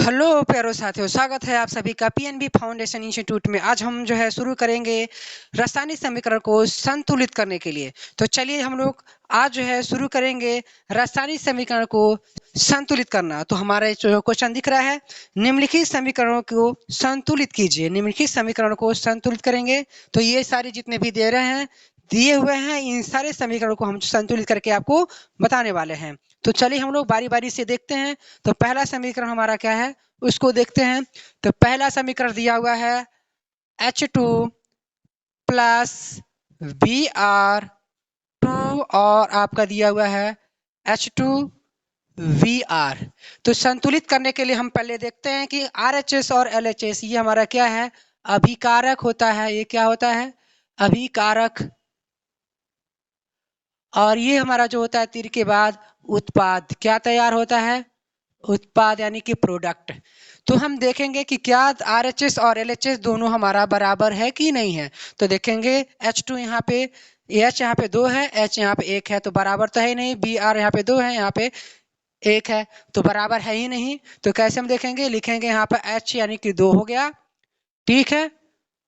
Hello प्यारो साथियों, स्वागत है आप सभी का पीएनबी फाउंडेशन इंस्टीट्यूट में। आज हम जो है शुरू करेंगे रासायनिक समीकरण को संतुलित करने के लिए। तो चलिए हम लोग आज जो है शुरू करेंगे रासायनिक समीकरण को संतुलित करना। तो हमारा जो क्वेश्चन दिख रहा है, निम्नलिखित समीकरणों को संतुलित कीजिए। निम्नलिखित समीकरण को संतुलित करेंगे तो ये सारे जितने भी दे रहे हैं दिए हुए हैं, इन सारे समीकरणों को हम संतुलित करके आपको बताने वाले हैं। तो चलिए हम लोग बारी बारी से देखते हैं। तो पहला समीकरण हमारा क्या है उसको देखते हैं। तो पहला समीकरण दिया हुआ है H2 प्लस Br2 और आपका दिया हुआ है H2Vr। तो संतुलित करने के लिए हम पहले देखते हैं कि RHS और LHS ये हमारा क्या है, अभिकारक होता है। ये क्या होता है, अभिकारक। और ये हमारा जो होता है तीर के बाद उत्पाद क्या तैयार होता है, उत्पाद यानी कि प्रोडक्ट। तो हम देखेंगे कि क्या RHS और LHS दोनों हमारा बराबर है कि नहीं है। तो देखेंगे H2 यहाँ पे, H यहाँ पे 2 है, H यहाँ पे 1 है, तो बराबर तो है ही नहीं। Br यहाँ पे 2 है, यहाँ पे 1 है, तो बराबर है ही नहीं। तो कैसे हम देखेंगे, लिखेंगे यहाँ पर H यानी कि 2 हो गया, ठीक है।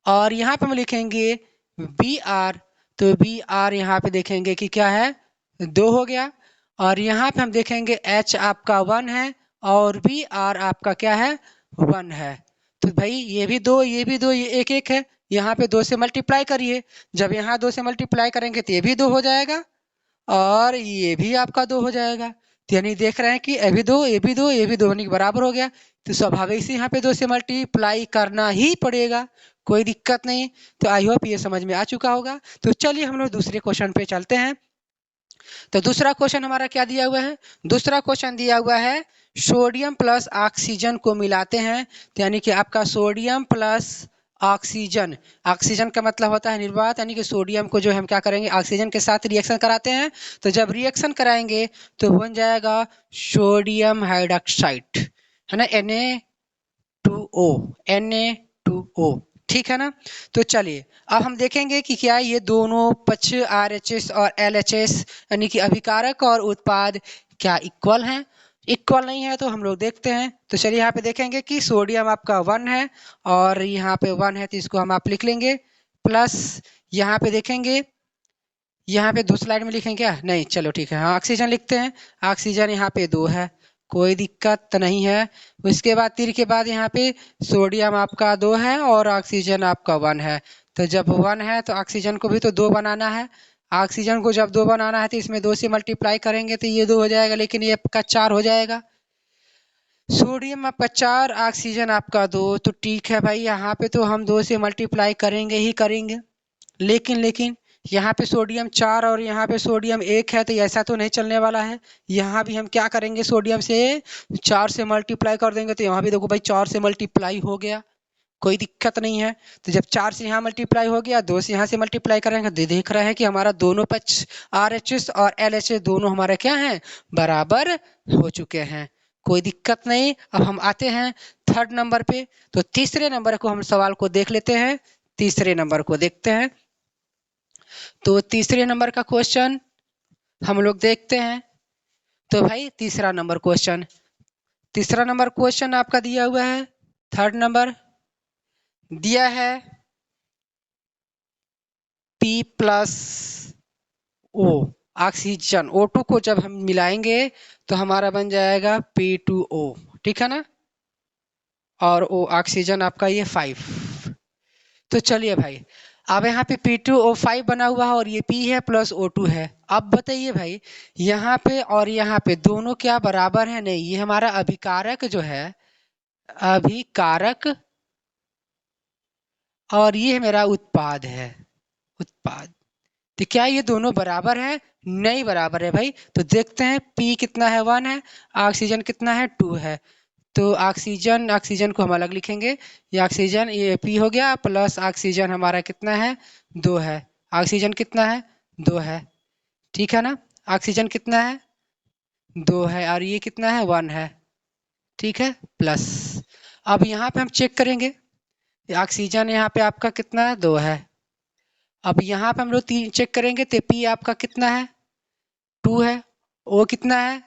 और यहाँ पे हम लिखेंगे Br, तो Br यहाँ पे देखेंगे कि क्या है, 2 हो गया। और यहाँ पे हम देखेंगे H आपका 1 है और Br आपका क्या है, 1 है। तो भाई ये भी 2, ये भी 2, ये 1 1 है। यहाँ पे 2 से मल्टीप्लाई करिए, जब यहाँ 2 से मल्टीप्लाई करेंगे तो ये भी 2 हो जाएगा और ये भी आपका 2 हो जाएगा। तो यानी देख रहे हैं कि ये भी 2, ये भी 2, ये भी 2 होने के बराबर हो गया। तो स्वाभाविक से यहाँ पे 2 से मल्टीप्लाई करना ही पड़ेगा, कोई दिक्कत नहीं। तो आई होप ये समझ में आ चुका होगा। तो चलिए हम लोग दूसरे क्वेश्चन पे चलते हैं। तो दूसरा क्वेश्चन हमारा क्या दिया हुआ है, दूसरा क्वेश्चन दिया हुआ है सोडियम प्लस ऑक्सीजन को मिलाते हैं। तो यानी कि आपका सोडियम प्लस ऑक्सीजन, ऑक्सीजन का मतलब होता है निर्वात, यानी कि सोडियम को जो हम क्या करेंगे, ऑक्सीजन के साथ रिएक्शन कराते हैं। तो जब रिएक्शन कराएंगे तो बन जाएगा सोडियम हाइड्रोक्साइड, है ना, Na2O, Na2O, ठीक है ना। तो चलिए अब हम देखेंगे कि क्या ये दोनों पक्ष RHS और LHS यानी कि अभिकारक और उत्पाद क्या इक्वल हैं। इक्वल नहीं है तो हम लोग देखते हैं। तो चलिए यहाँ पे देखेंगे कि सोडियम आपका 1 है और यहाँ पे 1 है, तो इसको हम आप लिख लेंगे प्लस। यहाँ पे देखेंगे, यहाँ पे दो स्लाइड में लिखेंगे क्या, नहीं चलो ठीक है, हाँ ऑक्सीजन लिखते हैं। ऑक्सीजन यहाँ पे 2 है, कोई दिक्कत नहीं है। उसके बाद तीर के बाद यहाँ पे सोडियम आपका 2 है और ऑक्सीजन आपका 1 है। तो जब 1 है तो ऑक्सीजन को भी तो 2 बनाना है। ऑक्सीजन को जब 2 बनाना है तो इसमें 2 से मल्टीप्लाई करेंगे तो ये 2 हो जाएगा, लेकिन ये आपका 4 हो जाएगा। सोडियम आपका 4, ऑक्सीजन आपका 2, तो ठीक है भाई, यहाँ पे तो हम 2 से मल्टीप्लाई करेंगे ही करेंगे। लेकिन यहाँ पे सोडियम 4 और यहाँ पे सोडियम 1 है, तो ऐसा तो नहीं चलने वाला है। यहाँ भी हम क्या करेंगे, सोडियम से 4 से मल्टीप्लाई कर देंगे। तो यहाँ भी देखो भाई 4 से मल्टीप्लाई हो गया, कोई दिक्कत नहीं है। तो जब 4 से यहाँ मल्टीप्लाई हो गया, 2 से यहाँ से मल्टीप्लाई करेंगे, तो देख रहे हैं कि हमारा दोनों पक्ष RHS और LHS दोनों हमारे क्या हैं, बराबर हो चुके हैं, कोई दिक्कत नहीं। अब हम आते हैं थर्ड नंबर पे। तो तीसरे नंबर को हम सवाल को देख लेते हैं, तीसरे नंबर को देखते हैं। तो तीसरे नंबर का क्वेश्चन हम लोग देखते हैं। तो भाई तीसरा नंबर क्वेश्चन आपका दिया हुआ है, थर्ड नंबर दिया है P plus O, oxygen O2 को जब हम मिलाएंगे तो हमारा बन जाएगा P2O, ठीक है ना। और O ऑक्सीजन आपका ये 5। तो चलिए भाई, अब यहाँ पे P2O5 बना हुआ है और ये P है प्लस O2 है। अब बताइए भाई, यहाँ पे और यहाँ पे दोनों क्या बराबर है, नहीं। ये हमारा अभिकारक जो है, अभिकारक, और ये मेरा उत्पाद है, उत्पाद। तो क्या ये दोनों बराबर है, नहीं बराबर है भाई। तो देखते हैं P कितना है, 1 है, ऑक्सीजन कितना है, 2 है। तो ऑक्सीजन को हम अलग लिखेंगे। ये ऑक्सीजन, ये P हो गया, प्लस ऑक्सीजन हमारा कितना है, 2 है। ऑक्सीजन कितना है, 2 है, ठीक है ना। ऑक्सीजन कितना है, 2 है, और ये कितना है, 1 है, ठीक है, प्लस। अब यहाँ पे हम चेक करेंगे, ऑक्सीजन यहाँ पे आपका कितना है, 2 है। अब यहाँ पे हम लोग 3 चेक करेंगे तो P आपका कितना है, 2 है, O कितना है,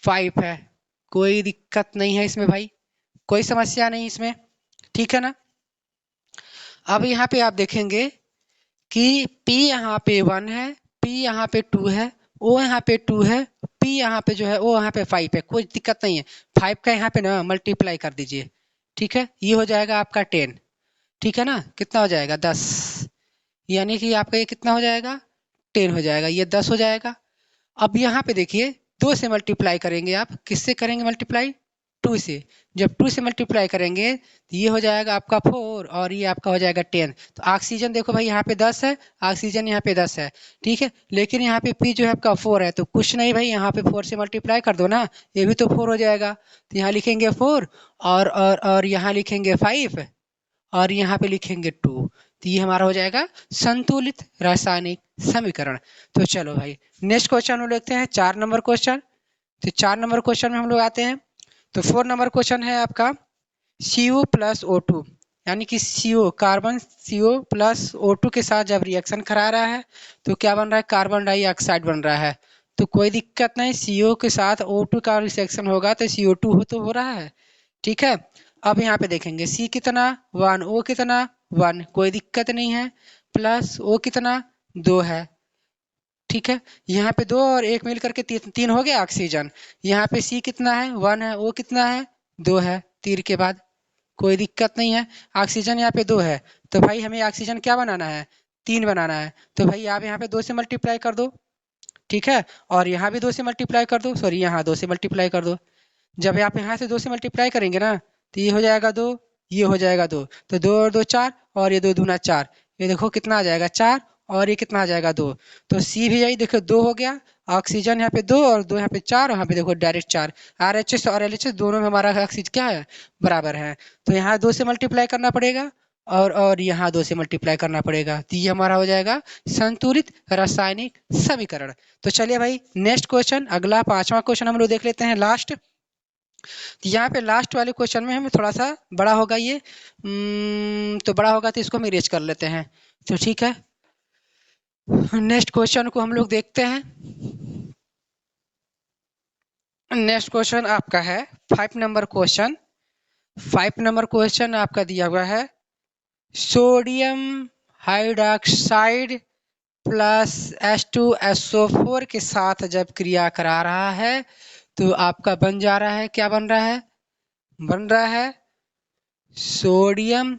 5 है, कोई दिक्कत नहीं है इसमें भाई, कोई समस्या नहीं इसमें, ठीक है ना। अब यहाँ पे आप देखेंगे कि P यहाँ पे 1 है, P यहाँ पे 2 है, O यहाँ पे 2 है, P यहाँ पे जो है O यहाँ पे 5 है, कोई दिक्कत नहीं है। 5 का यहाँ पे ना मल्टीप्लाई कर दीजिए, ठीक है, ये हो जाएगा आपका 10, ठीक है ना। कितना हो जाएगा 10, यानी कि आपका ये कितना हो जाएगा 10 हो जाएगा, ये 10 हो जाएगा। अब यहाँ पे देखिए 2 से मल्टीप्लाई करेंगे, आप किससे करेंगे मल्टीप्लाई, 2 से। जब 2 से मल्टीप्लाई करेंगे तो ये हो जाएगा आपका 4 और ये आपका हो जाएगा 10। तो ऑक्सीजन देखो भाई यहाँ पे 10 है, ऑक्सीजन यहाँ पे 10 है, ठीक है। लेकिन यहाँ पे पी जो है आपका 4 है, तो कुछ नहीं भाई, यहाँ पे 4 से मल्टीप्लाई कर दो ना, ये भी तो 4 हो जाएगा। तो यहाँ लिखेंगे 4 और यहाँ लिखेंगे 5 और यहाँ पे लिखेंगे 2। तो ये हमारा हो जाएगा संतुलित रासायनिक समीकरण। तो चलो भाई नेक्स्ट क्वेश्चन हम लेते हैं 4 नंबर क्वेश्चन। तो 4 नंबर क्वेश्चन में हम लोग आते हैं। तो 4 नंबर क्वेश्चन है आपका CO प्लस O2, यानी कि CO carbon CO plus O2 के साथ जब रिएक्शन करा रहा है तो क्या बन रहा है, कार्बन डाइऑक्साइड बन रहा है। तो कोई दिक्कत नहीं, CO के साथ O2 का रिएक्शन होगा तो CO2 तो हो रहा है, ठीक है। अब यहाँ पे देखेंगे C कितना 1, O कितना 1, कोई दिक्कत नहीं है, प्लस O कितना 2 है, ठीक है। यहाँ पे 2 और 1 मिल करके 3 हो गया ऑक्सीजन। यहाँ पे C कितना है 1 है, O कितना है 2 है, तीर के बाद कोई दिक्कत नहीं है। ऑक्सीजन यहाँ पे 2 है, तो भाई हमें ऑक्सीजन क्या बनाना है, 3 बनाना है। तो भाई आप यहाँ पे 2 से मल्टीप्लाई कर दो, ठीक है, और यहाँ भी 2 से मल्टीप्लाई कर दो, सॉरी यहाँ 2 से मल्टीप्लाई कर दो। जब आप यहाँ से 2 से मल्टीप्लाई करेंगे ना तो ये हो जाएगा 2, ये हो जाएगा 2, तो 2 और 2 4 और ये 2 दूना 4, ये देखो कितना आ जाएगा 4 और ये कितना आ जाएगा 2। तो सी भी यही देखो 2 हो गया, ऑक्सीजन यहाँ पे 2 और 2 यहाँ पे 4, यहाँ पे देखो डायरेक्ट 4। RH और LH दोनों में हमारा ऑक्सीजन क्या है, बराबर है। तो यहाँ 2 से मल्टीप्लाई करना पड़ेगा और यहाँ 2 से मल्टीप्लाई करना पड़ेगा, तो ये हमारा हो जाएगा संतुलित रासायनिक समीकरण। तो चलिए भाई नेक्स्ट क्वेश्चन, अगला 5वां क्वेश्चन हम लोग देख लेते हैं लास्ट। तो यहाँ पे लास्ट वाले क्वेश्चन में हमें थोड़ा सा बड़ा होगा ये, तो बड़ा होगा तो इसको हम इरेज कर लेते हैं, तो ठीक है। नेक्स्ट क्वेश्चन को हम लोग देखते हैं। नेक्स्ट क्वेश्चन आपका है 5 नंबर क्वेश्चन। 5 नंबर क्वेश्चन आपका दिया हुआ है सोडियम हाइड्रोक्साइड प्लस H2SO4 के साथ जब क्रिया करा रहा है तो आपका बन जा रहा है, क्या बन रहा है, बन रहा है सोडियम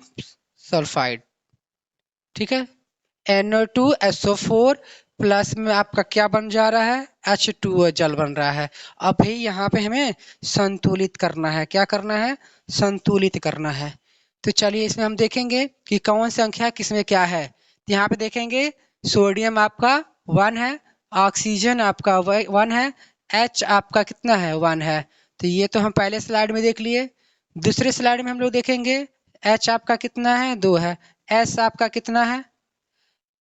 सल्फाइड, ठीक है। NO2SO4 प्लस में आपका क्या बन जा रहा है, H2O जल बन रहा है। अब भाई यहाँ पे हमें संतुलित करना है, क्या करना है, संतुलित करना है। तो चलिए इसमें हम देखेंगे कि कौन संख्या किसमें क्या है। तो यहाँ पे देखेंगे सोडियम आपका 1 है, ऑक्सीजन आपका 1 है, H आपका कितना है 1 है। तो ये तो हम पहले स्लाइड में देख लिए। दूसरे स्लाइड में हम लोग देखेंगे H आपका कितना है 2 है, S आपका कितना है,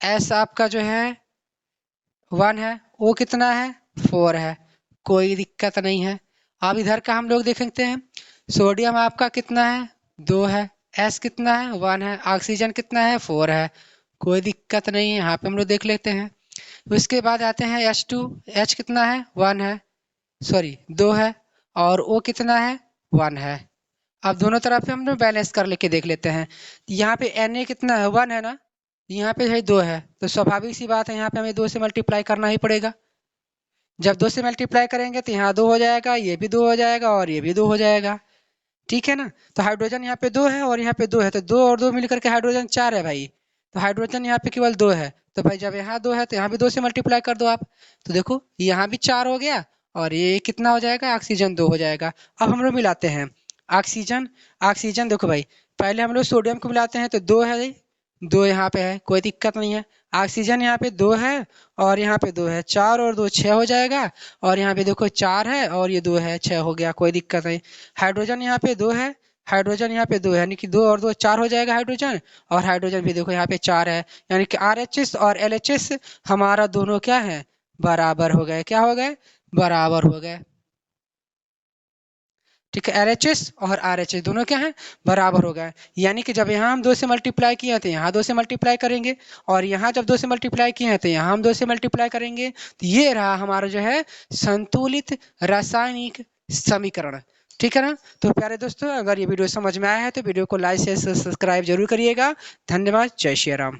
S आपका जो है 1 है, O कितना है 4 है, कोई दिक्कत नहीं है। अब इधर का हम लोग देखते हैं, सोडियम आपका कितना है 2 है, S कितना है 1 है, ऑक्सीजन कितना है 4 है, कोई दिक्कत नहीं है, यहाँ पे हम लोग देख लेते हैं। उसके बाद आते हैं H2, H कितना है 1 है, सॉरी 2 है, और O कितना है 1 है। अब दोनों तरफ से हम लोग बैलेंस कर लेके देख लेते हैं। यहाँ पे Na कितना है 1 है ना, यहाँ पे है 2 है, तो स्वाभाविक सी बात है यहाँ पे हमें 2 से मल्टीप्लाई करना ही पड़ेगा। जब 2 से मल्टीप्लाई करेंगे तो यहाँ 2 हो जाएगा, ये भी 2 हो जाएगा और ये भी 2 हो जाएगा, ठीक है ना। तो हाइड्रोजन यहाँ पे 2 है और यहाँ पे 2 है, तो 2 और 2 मिलकर के हाइड्रोजन 4 है भाई। तो हाइड्रोजन यहाँ पे केवल 2 है, तो भाई जब यहाँ 2 है तो यहाँ भी 2 से मल्टीप्लाई कर दो आप। तो देखो यहाँ भी 4 हो गया और ये कितना हो जाएगा, ऑक्सीजन 2 हो जाएगा। अब हम लोग मिलाते हैं ऑक्सीजन, ऑक्सीजन देखो भाई पहले हम लोग सोडियम को मिलाते हैं, तो 2 है, 2 यहाँ पे है, कोई दिक्कत नहीं है। ऑक्सीजन यहाँ पे 2 है और यहाँ पे 2 है, 4 और 2 6 हो जाएगा, और यहाँ पे देखो 4 है और ये 2 है, 6 हो गया, कोई दिक्कत नहीं। हाइड्रोजन यहाँ पे 2 है, हाइड्रोजन यहाँ पे 2 है, यानी कि 2 और 2 4 हो जाएगा हाइड्रोजन, और हाइड्रोजन भी देखो यहाँ पे 4 है, यानी कि RH और LHS हमारा दोनों क्या है, बराबर हो गए, क्या हो गए, बराबर हो गए, ठीक है। LHS और RH दोनों क्या है, बराबर हो गए। यानी कि जब यहाँ हम 2 से मल्टीप्लाई किए हैं तो यहाँ 2 से मल्टीप्लाई करेंगे, और यहाँ जब 2 से मल्टीप्लाई किए हैं तो यहाँ हम 2 से मल्टीप्लाई करेंगे। तो ये रहा हमारा जो है संतुलित रासायनिक समीकरण। ठीक है ना। तो प्यारे दोस्तों, अगर ये वीडियो समझ में आया है तो वीडियो को लाइक शेयर सब्सक्राइब जरूर करिएगा। धन्यवाद। जय श्री राम।